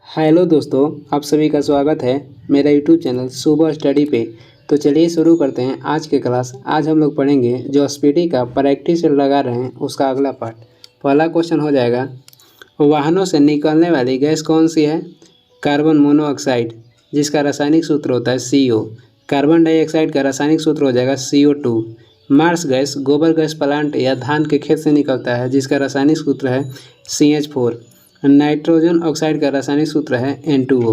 Hello दोस्तों, आप सभी का स्वागत है मेरा यूट्यूब चैनल सुबह स्टडी पे। तो चलिए शुरू करते हैं आज के क्लास। आज हम लोग पढ़ेंगे जो एसपीटी का प्रैक्टिस लगा रहे हैं उसका अगला पार्ट। पहला क्वेश्चन हो जाएगा, वाहनों से निकलने वाली गैस कौन सी है? कार्बन मोनोऑक्साइड, जिसका रासायनिक सूत्र होता है CO। कार्बन डाइऑक्साइड का रासायनिक सूत्र हो जाएगा CO2। मार्स गैस गोबर गैस प्लांट या धान के खेत से निकलता है, जिसका रासायनिक सूत्र है CH4। नाइट्रोजन ऑक्साइड का रासायनिक सूत्र है N2O।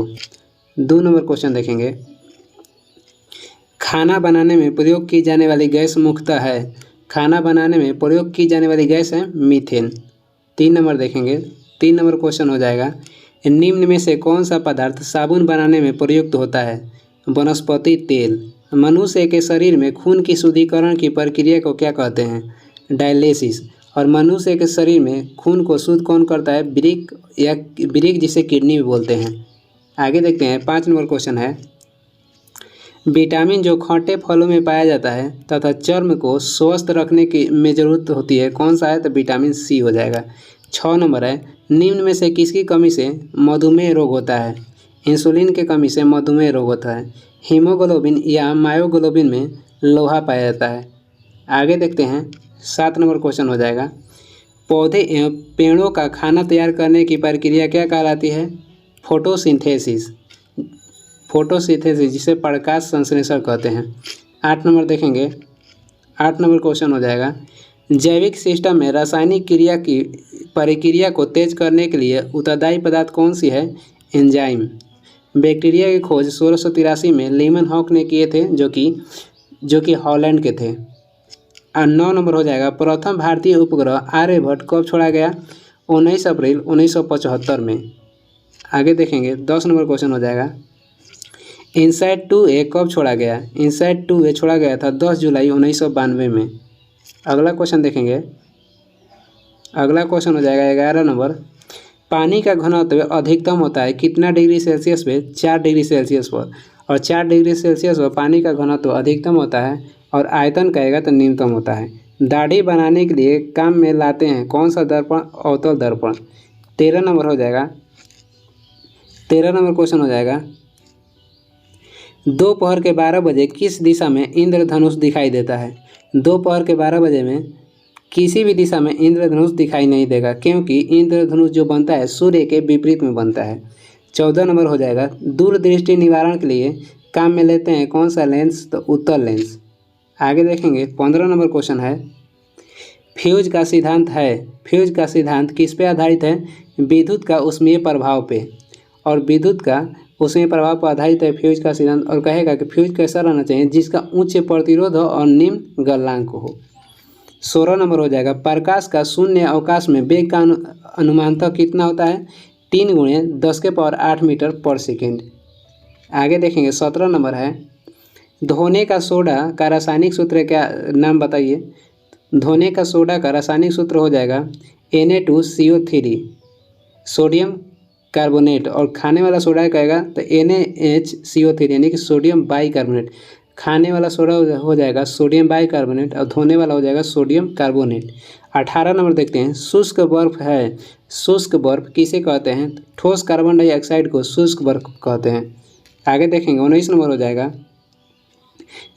2 नंबर क्वेश्चन देखेंगे, खाना बनाने में प्रयोग की जाने वाली गैस मुख्यतः है। खाना बनाने में प्रयोग की जाने वाली गैस है मीथेन। 3 नंबर देखेंगे, 3 नंबर क्वेश्चन हो जाएगा, निम्न में से कौन सा पदार्थ साबुन बनाने में प्रयुक्त होता है? वनस्पति तेल। मनुष्य के शरीर में खून की शुद्धिकरण की प्रक्रिया को क्या कहते हैं? डायलिसिस। और मनुष्य के शरीर में खून को शुद्ध कौन करता है? वृक्क, जिसे किडनी भी बोलते हैं। आगे देखते हैं, 5 नंबर क्वेश्चन है, विटामिन जो खट्टे फलों में पाया जाता है तथा चर्म को स्वस्थ रखने की में ज़रूरत होती है, कौन सा है? तो विटामिन C हो जाएगा। 6 नंबर है, निम्न में से किसकी कमी से मधुमेह रोग होता है? इंसुलिन की कमी से मधुमेह रोग होता है। हीमोग्लोबिन या मायोग्लोबिन में लोहा पाया जाता है। आगे देखते हैं, 7 नंबर क्वेश्चन हो जाएगा, पौधे एवं पेड़ों का खाना तैयार करने की प्रक्रिया क्या कहलाती है? फोटोसिंथेसिस। फोटोसिंथेसिस, जिसे प्रकाश संश्लेषण कहते हैं। 8 नंबर देखेंगे, 8 नंबर क्वेश्चन हो जाएगा, जैविक सिस्टम में रासायनिक क्रिया की प्रक्रिया को तेज करने के लिए उत्तरदायी पदार्थ कौन सी है? एंजाइम। बैक्टीरिया की खोज 1683 में लीमन हॉक ने किए थे, जो कि हॉलैंड के थे। 9 नंबर हो जाएगा, प्रथम भारतीय उपग्रह आर्यभट्ट कब छोड़ा गया? 19 अप्रैल 1975 में। आगे देखेंगे, 10 नंबर क्वेश्चन हो जाएगा, इनसैट 2A कब छोड़ा गया? इनसैट 2A छोड़ा गया था 10 जुलाई 1992 में। अगला क्वेश्चन देखेंगे, अगला क्वेश्चन हो जाएगा 11 नंबर, पानी का घनत्व अधिकतम होता है कितना डिग्री सेल्सियस पे? 4 डिग्री सेल्सियस पर। और 4 डिग्री सेल्सियस पर पानी का घनत्व अधिकतम होता है और आयतन कहेगा तो न्यूनतम होता है। दाढ़ी बनाने के लिए काम में लाते हैं कौन सा दर्पण? अवतल दर्पण। 13 नंबर हो जाएगा, 13 नंबर क्वेश्चन हो जाएगा, दोपहर के 12 बजे किस दिशा में इंद्रधनुष दिखाई देता है? दोपहर के 12 बजे में किसी भी दिशा में इंद्रधनुष दिखाई नहीं देगा, क्योंकि इंद्रधनुष जो बनता है सूर्य के विपरीत में बनता है। 14 नंबर हो जाएगा, दूरदृष्टि निवारण के लिए काम में लेते हैं कौन सा लेंस? तो उत्तल लेंस। आगे देखेंगे, 15 नंबर क्वेश्चन है, फ्यूज का सिद्धांत है। फ्यूज का सिद्धांत किस पे आधारित है? विद्युत का ऊष्मीय प्रभाव पे। और विद्युत का ऊष्मीय प्रभाव पर आधारित है फ्यूज का सिद्धांत। और कहेगा कि फ्यूज कैसा रहना चाहिए? जिसका उच्च प्रतिरोध हो और निम्न गलनांक हो। 16 नंबर हो जाएगा, प्रकाश का शून्य अवकाश में वेग का अनुमानतः कितना होता है? 3 × 10⁸ मीटर पर सेकेंड। आगे देखेंगे, 17 नंबर है, धोने का सोडा का रासायनिक सूत्र क्या? नाम बताइए। धोने का सोडा का रासायनिक सूत्र हो जाएगा Na2CO3, सोडियम कार्बोनेट। और खाने वाला सोडा कहेगा तो NaHCO3, यानी कि सोडियम बाइकार्बोनेट। खाने वाला सोडा हो जाएगा सोडियम बाइकार्बोनेट और धोने वाला हो जाएगा सोडियम कार्बोनेट। 18 नंबर देखते हैं, शुष्क बर्फ है। शुष्क बर्फ किसे कहते हैं? ठोस कार्बन डाइऑक्साइड को शुष्क बर्फ कहते हैं। आगे देखेंगे, 19 नंबर हो जाएगा,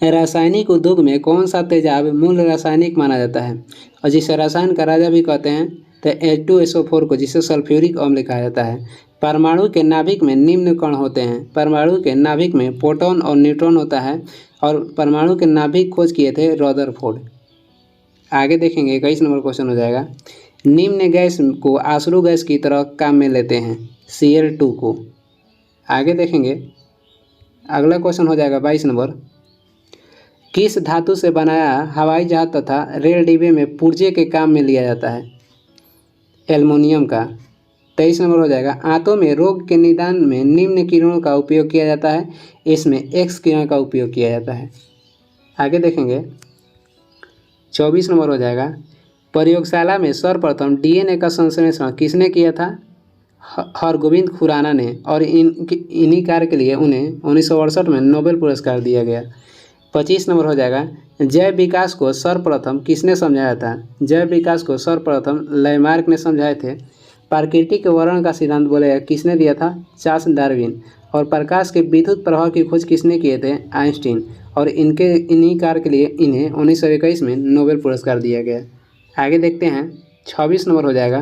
रासायनिक उद्योग में कौन सा तेजाब मूल रासायनिक माना जाता है? और जिसे रसायन का राजा भी कहते हैं तो H2SO4 को, जिसे सल्फ्यूरिक अम्ल कहा जाता है। परमाणु के नाभिक में निम्न कण होते हैं। परमाणु के नाभिक में प्रोटॉन और न्यूट्रॉन होता है। और परमाणु के नाभिक खोज किए थे रदरफोर्ड। आगे देखेंगे, 21 नंबर क्वेश्चन हो जाएगा, निम्न गैस को आश्रु गैस की तरह काम में लेते हैं Cl2 को। आगे देखेंगे, अगला क्वेश्चन हो जाएगा 22 नंबर, किस धातु से बनाया हवाई जहाज तथा रेल डिब्बे में पुर्जे के काम में लिया जाता है? एल्युमिनियम का। 23 नंबर हो जाएगा, आंतों में रोग के निदान में निम्न किरणों का उपयोग किया जाता है। इसमें X किरण का उपयोग किया जाता है। आगे देखेंगे, 24 नंबर हो जाएगा, प्रयोगशाला में सर्वप्रथम DNA का संश्लेषण किसने किया था? हरगोविंद खुराना ने। और इन्हीं कार्य के लिए उन्हें 1968 में नोबेल पुरस्कार दिया गया। 25 नंबर हो जाएगा, जैव विकास को सर्वप्रथम किसने समझाया था? जैव विकास को सर्वप्रथम लैमार्क ने समझाए थे। प्राकृतिक वर्णन का सिद्धांत बोलेगा किसने दिया था? Charles Darwin. और प्रकाश के विद्युत प्रभाव की खोज किसने किए थे? आइंस्टीन। और इन्हीं कार्य के लिए इन्हें 1921 में नोबेल पुरस्कार दिया गया। आगे देखते हैं, 26 नंबर हो जाएगा,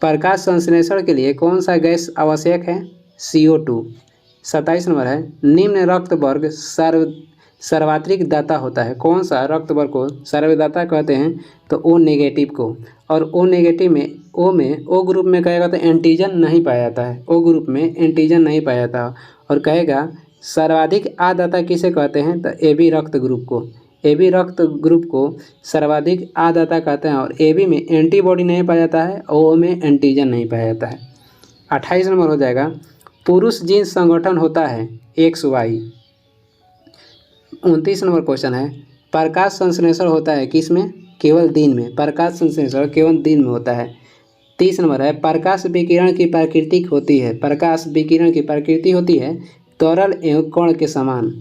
प्रकाश संश्लेषण के लिए कौन सा गैस आवश्यक है? CO2। 27 नंबर है, निम्न रक्त वर्ग सर्वाधिक दाता होता है। कौन सा रक्त वर्ग को सर्वदाता कहते हैं? तो O नेगेटिव को। और O नेगेटिव में O ग्रुप में कहेगा तो एंटीजन नहीं पाया जाता है, O ग्रुप में एंटीजन नहीं पाया जाता। और कहेगा सर्वाधिक आदाता किसे कहते हैं? तो AB रक्त ग्रुप को। AB रक्त ग्रुप को सर्वाधिक आदाता कहते हैं। और AB में एंटीबॉडी नहीं पाया जाता है, O में एंटीजन नहीं पाया जाता है। 28 नंबर हो जाएगा, पुरुष जीन संगठन होता है XY। 29 नंबर क्वेश्चन है, प्रकाश संश्लेषण होता है किसमें? केवल दिन में। प्रकाश संश्लेषण केवल दिन में होता है। 30 नंबर है, प्रकाश विकिरण की प्रकृति होती है। प्रकाश विकिरण की प्रकृति होती है तरल एवं कण के समान।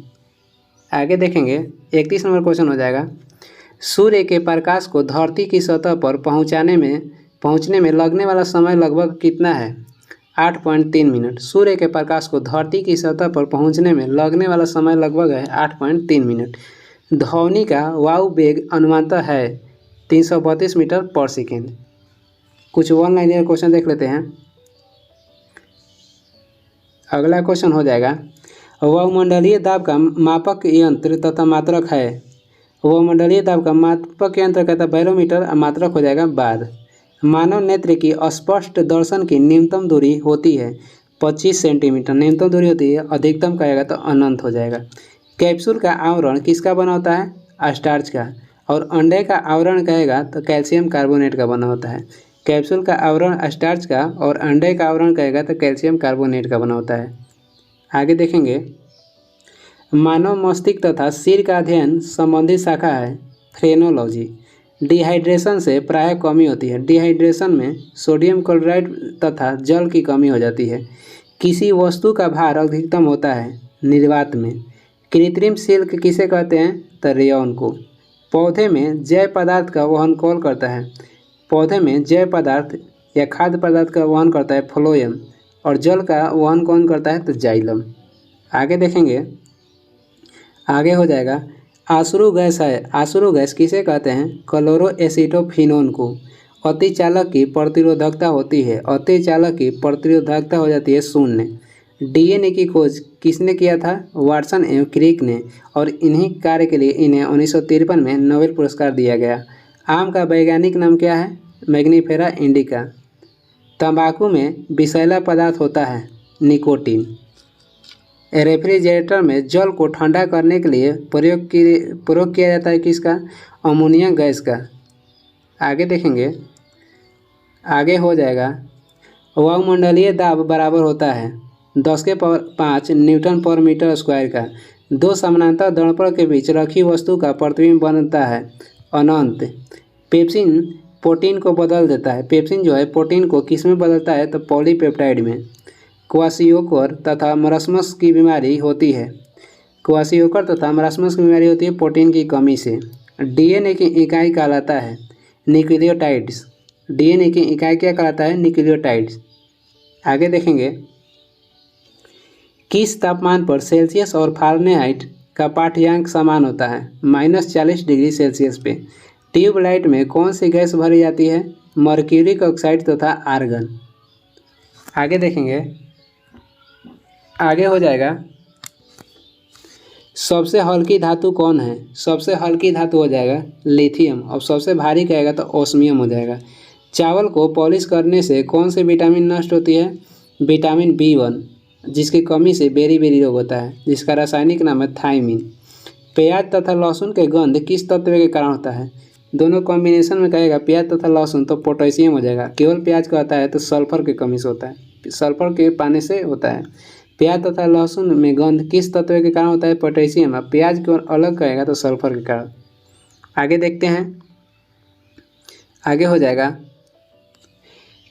आगे देखेंगे, 31 नंबर क्वेश्चन हो जाएगा, सूर्य के प्रकाश को धरती की सतह पर पहुंचने में लगने वाला समय लगभग कितना है? 8.3 मिनट। सूर्य के प्रकाश को धरती की सतह पर पहुंचने में लगने वाला समय लगभग है 8.3 मिनट। ध्वनि का वायु वेग अनुमानतः है 332 मीटर पर सेकेंड। कुछ वन लाइनर क्वेश्चन देख लेते हैं। अगला क्वेश्चन हो जाएगा, वायुमंडलीय दाब का मापक यंत्र तथा मात्रक है। वायुमंडलीय दाब का मापक यंत्र कहता है बैरोमीटर और मात्रक हो जाएगा बार। मानव नेत्र की स्पष्ट दर्शन की न्यूनतम दूरी होती है 25 सेंटीमीटर। न्यूनतम दूरी होती है, अधिकतम कहेगा तो अनंत हो जाएगा। कैप्सूल का आवरण किसका बना होता है? स्टार्च का। और अंडे का आवरण कहेगा तो कैल्शियम कार्बोनेट का बना होता है। कैप्सूल का आवरण स्टार्च का और अंडे का आवरण कहेगा तो कैल्शियम कार्बोनेट का बना होता है। आगे देखेंगे, मानव मस्तिष्क तथा सिर का अध्ययन संबंधित शाखा है फ्रेनोलॉजी। डिहाइड्रेशन से प्रायः कमी होती है। डिहाइड्रेशन में सोडियम क्लोराइड तथा जल की कमी हो जाती है। किसी वस्तु का भार अधिकतम होता है निर्वात में। कृत्रिम सिल्क किसे कहते हैं? तो रेयॉन को। पौधे में जैव पदार्थ का वहन कौन करता है? पौधे में जैव पदार्थ या खाद्य पदार्थ का वहन करता है फ्लोएम। और जल का वहन कौन करता है? तो जाइलम। आगे देखेंगे, आगे हो जाएगा, आश्रु गैस है। आश्रु गैस किसे कहते हैं? क्लोरोएसिटोफिनोन को। अतिचालक की प्रतिरोधकता होती है। अतिचालक की प्रतिरोधकता हो जाती है 0। DNA की खोज किसने किया था? वाटसन एवं क्रिक ने। और इन्हीं कार्य के लिए इन्हें 1953 में नोबेल पुरस्कार दिया गया। आम का वैज्ञानिक नाम क्या है? Mangifera indica. तंबाकू में विषैला पदार्थ होता है निकोटीन। रेफ्रिजरेटर में जल को ठंडा करने के लिए प्रयोग किया जाता है किसका? अमोनिया गैस का। आगे देखेंगे, आगे हो जाएगा, वायुमंडलीय दाब बराबर होता है 10⁵ न्यूटन पर मीटर स्क्वायर का। दो समानांतर दर्पण के बीच रखी वस्तु का प्रतिबिंब बनता है अनंत। पेप्सिन प्रोटीन को बदल देता है। पेप्सिन जो है प्रोटीन को किस में बदलता है? तो पॉलीपेप्टाइड में। क्वाशियोकर तथा मरस्मस की बीमारी होती है। क्वाशियोकर तथा मरस्मस की बीमारी होती है प्रोटीन की कमी से। DNA की इकाई कहलाता है न्यूक्लियोटाइड्स। DNA की इकाई क्या कहलाता है? न्यूक्लियोटाइड्स। आगे देखेंगे, किस तापमान पर सेल्सियस और फारेनहाइट का पाठ्यांक समान होता है? -40 डिग्री सेल्सियस पे। ट्यूबलाइट में कौन सी गैस भरी जाती है? मर्क्यूरिक ऑक्साइड तथा आर्गन। आगे देखेंगे, आगे हो जाएगा, सबसे हल्की धातु कौन है? सबसे हल्की धातु हो जाएगा लिथियम। और सबसे भारी कहेगा तो ओस्मियम हो जाएगा। चावल को पॉलिश करने से कौन सी विटामिन नष्ट होती है? विटामिन B1, जिसकी कमी से बेरी रोग होता है, जिसका रासायनिक नाम है थायमिन। प्याज तथा लहसुन के गंध किस तत्व के कारण होता है? दोनों कॉम्बिनेशन में कहेगा प्याज तथा लहसुन तो पोटेशियम हो जाएगा। केवल प्याज का होता है तो सल्फर की कमी से होता है, सल्फर के पाने से होता है। प्याज तथा लहसुन में गंध किस तत्व के कारण होता है? पोटेशियम। प्याज को अलग कहेगा तो सल्फर के कारण। आगे देखते हैं, आगे हो जाएगा,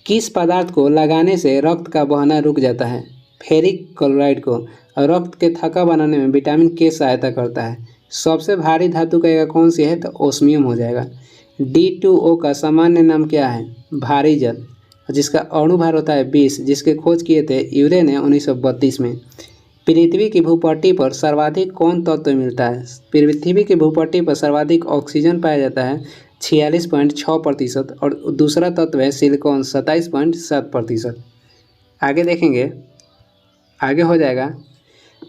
किस पदार्थ को लगाने से रक्त का बहना रुक जाता है? फेरिक क्लोराइड को। और रक्त के थक्का बनाने में विटामिन K सहायता करता है। सबसे भारी धातु कहेगा कौन सी है? तो ओस्मियम हो जाएगा। D2O का सामान्य नाम क्या है? भारी जल। और जिसका अणुभार होता है 20, जिसके खोज किए थे यूरे ने 1932 में। पृथ्वी की भूपट्टी पर सर्वाधिक कौन तत्व मिलता है? पृथ्वी की भूपट्टी पर सर्वाधिक ऑक्सीजन पाया जाता है 46.6% और दूसरा तत्व है सिलिकॉन 27.7%। आगे देखेंगे, आगे हो जाएगा,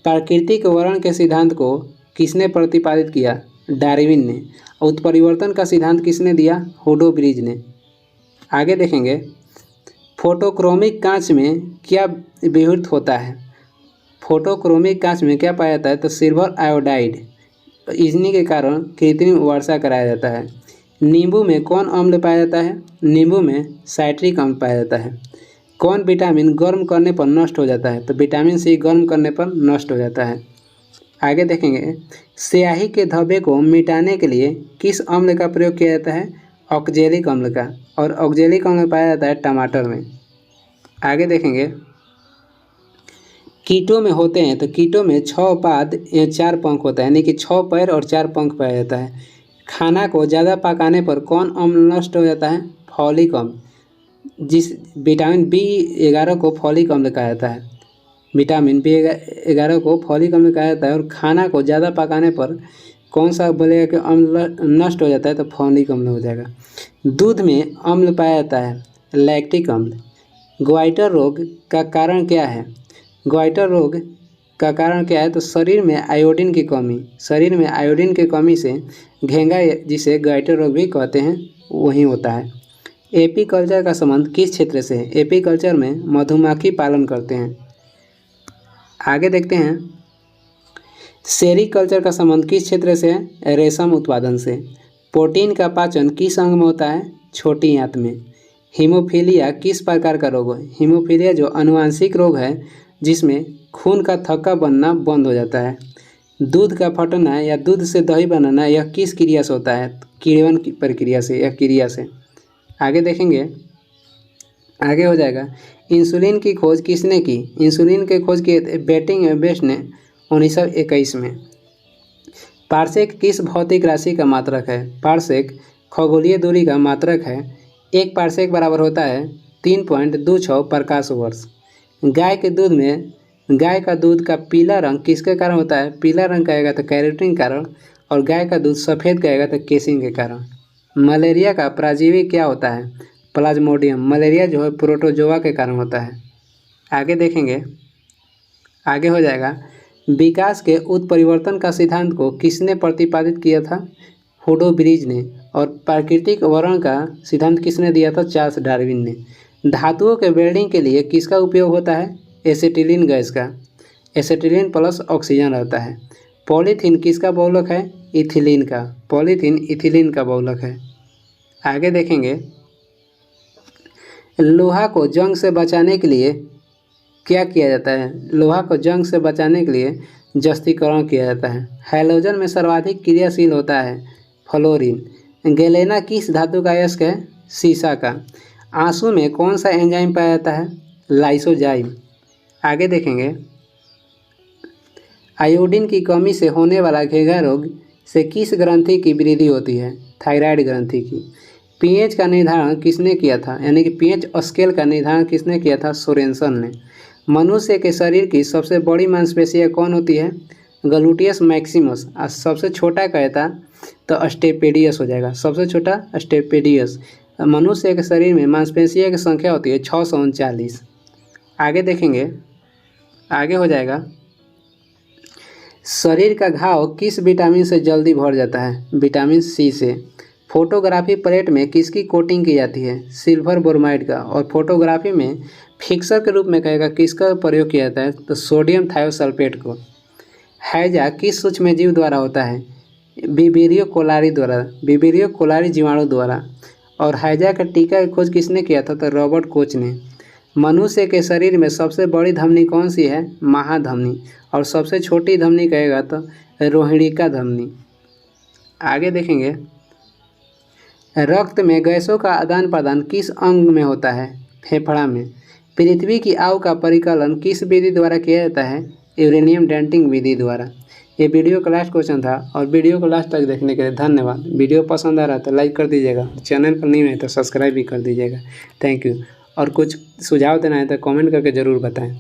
प्राकृतिक वर्ण के सिद्धांत को किसने प्रतिपादित किया? डार्विन ने। उत्परिवर्तन का सिद्धांत किसने दिया? हुडो ब्रिज ने। आगे देखेंगे, फोटोक्रोमिक कांच में क्या विवृत होता है? फोटोक्रोमिक कांच में क्या पाया जाता है? तो सिल्वर आयोडाइड। इन्हीं के कारण कृत्रिम वर्षा कराया जाता है। नींबू में कौन अम्ल पाया जाता है? नींबू में साइट्रिक अम्ल पाया जाता है। कौन विटामिन गर्म करने पर नष्ट हो जाता है? तो विटामिन सी गर्म करने पर नष्ट हो जाता है। आगे देखेंगे, स्याही के धब्बे को मिटाने के लिए किस अम्ल का प्रयोग किया जाता है? ऑक्जेलिक अम्ल का। और ऑक्जेलिक अम्ल पाया जाता है टमाटर में। आगे देखेंगे, कीटों में होते हैं, तो कीटों में 6 पाद या 4 पंख होता है, यानी कि 6 पैर और 4 पंख पाया जाता है। खाना को ज़्यादा पकाने पर कौन अम्ल नष्ट हो जाता है? फॉलिक अम्ल। जिस विटामिन B11 को फॉलिक अम्ल कहा जाता है। विटामिन B11 को फॉलिक अम्ल कहा जाता है। और खाना को ज़्यादा पकाने पर कौन सा बोलेगा कि अम्ल नष्ट हो जाता है? तो फॉलिक अम्ल हो जाएगा। दूध में अम्ल पाया जाता है लैक्टिक अम्ल। ग्वाइटर रोग का कारण क्या है? ग्वाइटर रोग का कारण क्या है? तो शरीर में आयोडीन की कमी। शरीर में आयोडीन की कमी से घेंगा, जिसे ग्वाइटर रोग भी कहते हैं, वही होता है। एपीकल्चर का संबंध किस क्षेत्र से है? एपीकल्चर में मधुमक्खी पालन करते हैं। आगे देखते हैं, सेरीकल्चर का संबंध किस क्षेत्र से है? रेशम उत्पादन से। प्रोटीन का पाचन किस अंग में होता है? छोटी आंत में। हीमोफीलिया किस प्रकार का रोग है? हीमोफीलिया जो अनुवांशिक रोग है जिसमें खून का थक्का बनना बंद हो जाता है। दूध का फटना या दूध से दही बनाना, यह किस क्रिया से होता है? किण्वन की प्रक्रिया से या क्रिया से। आगे देखेंगे, आगे हो जाएगा, इंसुलिन की खोज किसने की? इंसुलिन की खोज की बेटिंग बेस्ट ने 1921 में। पारसेक किस भौतिक राशि का मात्रक है? पारसेक खगोलीय दूरी का मात्रक है। 1 पारसेक बराबर होता है 3.26 प्रकाश वर्ष। गाय के दूध में, गाय का दूध का पीला रंग किसके कारण होता है? पीला रंग कहेगा तो कैरोटीन के कारण, और गाय का दूध सफ़ेद कहेगा तो केसिन के कारण। मलेरिया का परजीवी क्या होता है? प्लाज्मोडियम। मलेरिया जो है प्रोटोजोआ के कारण होता है। आगे देखेंगे, आगे हो जाएगा, विकास के उत्परिवर्तन का सिद्धांत को किसने प्रतिपादित किया था? हुडो ब्रिज ने। और प्राकृतिक वर्ण का सिद्धांत किसने दिया था? चार्ल्स डार्विन ने। धातुओं के वेल्डिंग के लिए किसका उपयोग होता है? एसिटिलीन गैस का। एसिटिलीन प्लस ऑक्सीजन रहता है। पॉलीथीन किसका बहुलक है? इथिलीन का। पॉलीथीन इथिलीन का बहुलक है। आगे देखेंगे, लोहा को जंग से बचाने के लिए क्या किया जाता है? लोहा को जंग से बचाने के लिए जस्तीकरण किया जाता है। हैलोजन में सर्वाधिक क्रियाशील होता है फ्लोरीन। गैलेना किस धातु का अयस्क है? सीसा का। आंसू में कौन सा एंजाइम पाया जाता है? लाइसोजाइम। आगे देखेंगे, आयोडीन की कमी से होने वाला घेंघा रोग से किस ग्रंथि की वृद्धि होती है? थायराइड ग्रंथि की। पीएच का निर्धारण किसने किया था? यानी कि पीएच स्केल का निर्धारण किसने किया था? सोरेनसन ने। मनुष्य के शरीर की सबसे बड़ी मांसपेशियाँ कौन होती है? Gluteus Maximus. और सबसे छोटा कहता तो स्टेपेडियस हो जाएगा। सबसे छोटा स्टेपेडियस। मनुष्य के शरीर में मांसपेशियों की संख्या होती है 639। आगे देखेंगे, आगे हो जाएगा, शरीर का घाव किस विटामिन से जल्दी भर जाता है? विटामिन सी से। फोटोग्राफी प्लेट में किसकी कोटिंग की जाती है? सिल्वर ब्रोमाइड का। और फोटोग्राफी में फिक्सर के रूप में कहेगा किसका प्रयोग किया जाता है? तो सोडियम थायोसल्फेट को। हैजा किस सूक्ष्मजीव द्वारा होता है? विबेरियो कोलारी द्वारा। विबेरियो कोलारी जीवाणु द्वारा। और हैजा का टीका की खोज किसने किया था? तो रॉबर्ट कोच ने। मनुष्य के शरीर में सबसे बड़ी धमनी कौन सी है? महाधमनी। और सबसे छोटी धमनी कहेगा तो रोहिणी का धमनी। आगे देखेंगे, रक्त में गैसों का आदान प्रदान किस अंग में होता है? फेफड़ा में। पृथ्वी की आग का परिकलन किस विधि द्वारा किया जाता है? यूरेनियम डेंटिंग विधि द्वारा। ये वीडियो का लास्ट क्वेश्चन था और वीडियो को लास्ट तक देखने के लिए धन्यवाद। वीडियो पसंद आ रहा है तो लाइक कर दीजिएगा, चैनल पर नहीं है तो सब्सक्राइब भी कर दीजिएगा। Thank you. और कुछ सुझाव देना है तो कमेंट करके ज़रूर बताएं।